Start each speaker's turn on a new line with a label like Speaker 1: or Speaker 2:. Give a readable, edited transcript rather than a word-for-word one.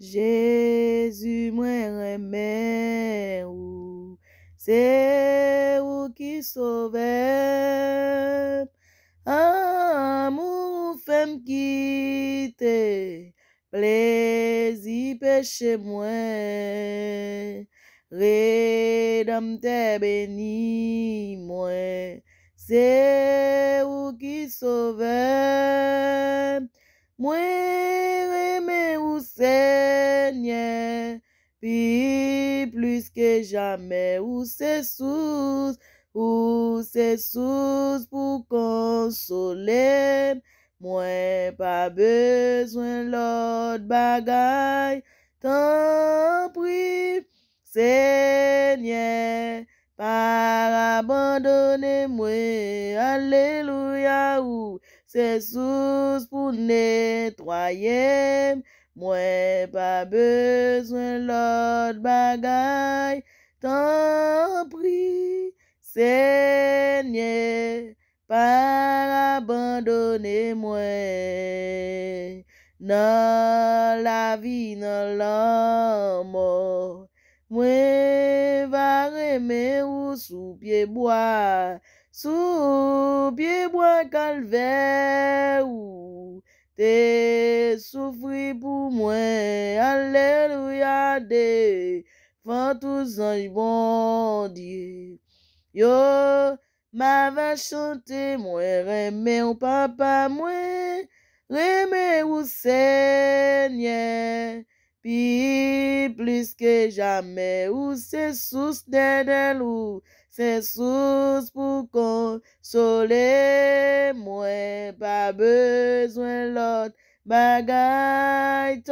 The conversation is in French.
Speaker 1: Jésus, moi remè ou, c'est ou qui sauve. Amour femme quitte, plaisir péché moi, rédempteur béni moi, c'est ou qui sauve. Moi remè ou Seigneur, puis plus que jamais ou c'est sous pour consoler. Moi pas besoin l'autre bagaille. Tant prie, Seigneur, pas abandonner moi. Alléluia ou c'est sous pour nettoyer. Moi pas besoin l'autre bagaille. Tant prie, Seigneur, pas abandonner moi. Dans la vie, dans la mort, moi va remettre ou sous pied bois calvaire ou te souffrir pour moi. Alléluia, devant tous anges, bon Dieu. Yo, m'avait chanté, moi, remè ou papa, moi, remè ou Seigneur, puis plus que jamais, ou c'est source d'aide, ou c'est source pour consoler, moi, pas besoin l'autre bagaille,